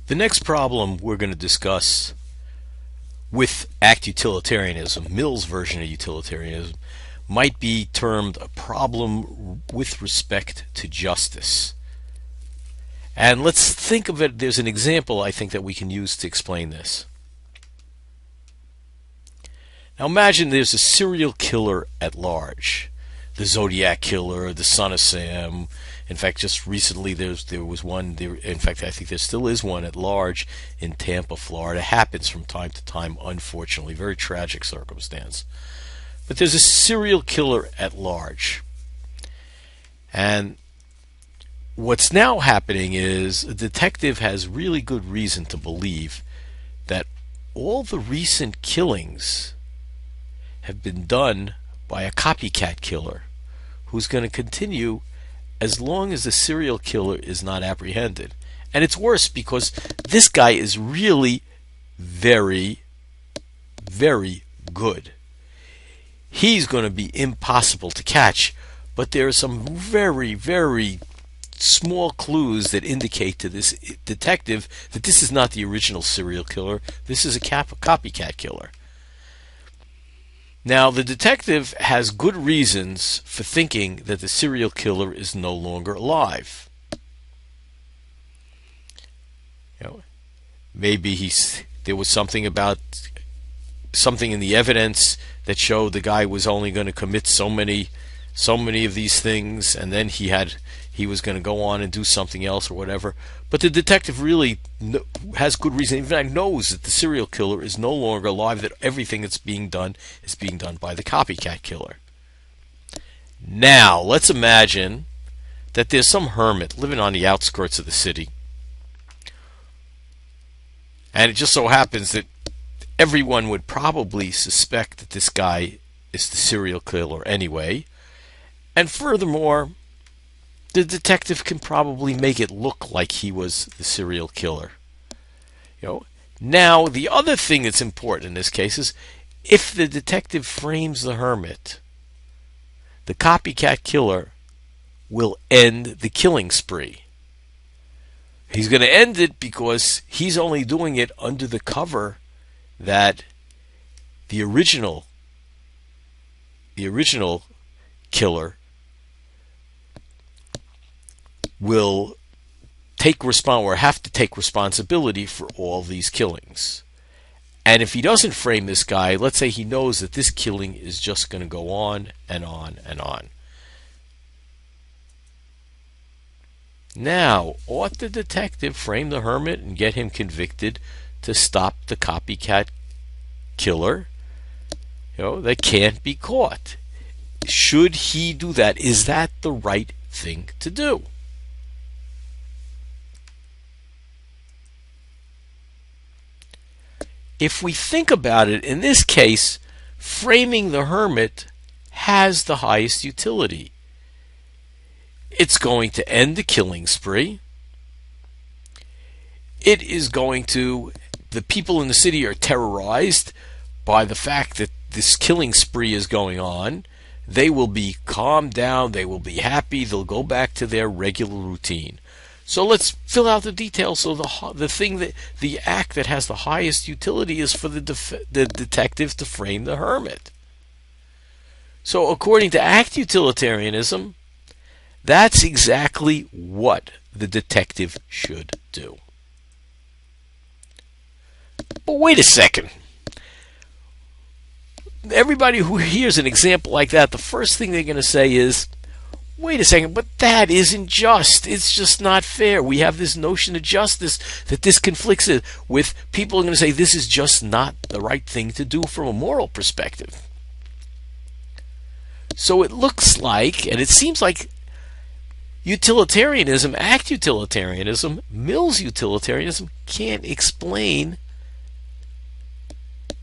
The next problem we're going to discuss with Act Utilitarianism, Mill's version of utilitarianism, might be termed a problem with respect to justice. And let's think of it, there's an example I think that we can use to explain this. Now imagine there's a serial killer at large. The Zodiac Killer, the Son of Sam. In fact, just recently there was one, in fact I think there still is one at large in Tampa, Florida. It happens from time to time, unfortunately. Very tragic circumstance. But there's a serial killer at large. And what's now happening is a detective has really good reason to believe that all the recent killings have been done by a copycat killer who's going to continue as long as the serial killer is not apprehended. And it's worse because this guy is really very, very good. He's going to be impossible to catch, but there are some very, very small clues that indicate to this detective that this is not the original serial killer. This is a copycat killer. Now, the detective has good reasons for thinking that the serial killer is no longer alive. Maybe there was something in the evidence that showed the guy was only going to commit so many of these things, and then he was going to go on and do something else or whatever. But the detective really has good reason, in fact knows that the serial killer is no longer alive, that everything that's being done is being done by the copycat killer. Now, let's imagine that there's some hermit living on the outskirts of the city, and it just so happens that everyone would probably suspect that this guy is the serial killer anyway. And furthermore, the detective can probably make it look like he was the serial killer. Now, the other thing that's important in this case is if the detective frames the hermit, the copycat killer will end the killing spree. He's going to end it because he's only doing it under the cover that the original killer will have to take responsibility for all these killings. And if he doesn't frame this guy, let's say he knows that this killing is just going to go on and on and on. Now, ought the detective frame the hermit and get him convicted to stop the copycat killer? That can't be caught. Should he do that? Is that the right thing to do? If we think about it, in this case, framing the hermit has the highest utility. It's going to end the killing spree. It is going to, the people in the city are terrorized by the fact that this killing spree is going on. They will be calmed down, they will be happy, they'll go back to their regular routine. So let's fill out the details. So the act that has the highest utility is for the detective to frame the hermit. So according to Act Utilitarianism, that's exactly what the detective should do. But wait a second. Everybody who hears an example like that, the first thing they're going to say is, wait a second, but that isn't just. It's just not fair. We have this notion of justice that this conflicts with. People are going to say this is just not the right thing to do from a moral perspective. So it looks like, and it seems like, utilitarianism, Act Utilitarianism, Mill's utilitarianism can't explain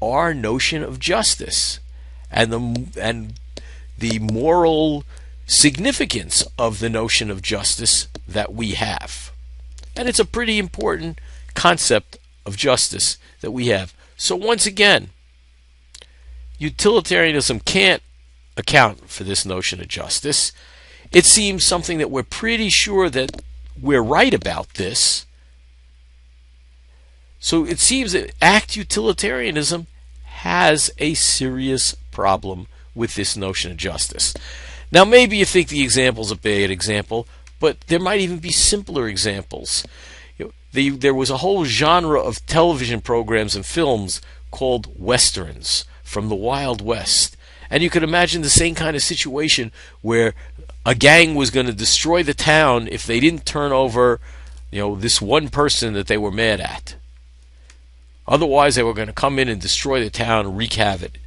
our notion of justice and the moral significance of the notion of justice that we have. And it's a pretty important concept of justice that we have. So once again, utilitarianism can't account for this notion of justice. It seems something that we're pretty sure that we're right about this, So it seems that Act Utilitarianism has a serious problem with this notion of justice. Now, maybe you think the example's a bad example, but there might even be simpler examples. There was a whole genre of television programs and films called westerns from the Wild West. And you could imagine the same kind of situation where a gang was going to destroy the town if they didn't turn over, this one person that they were mad at. Otherwise, they were going to come in and destroy the town and wreak havoc.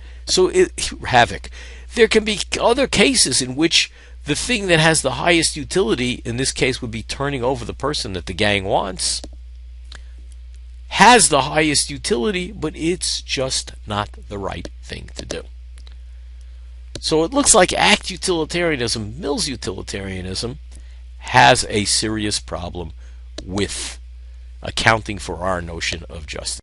There can be other cases in which the thing that has the highest utility, in this case would be turning over the person that the gang wants, has the highest utility, but it's just not the right thing to do. So it looks like Act Utilitarianism, Mill's Utilitarianism, has a serious problem with accounting for our notion of justice.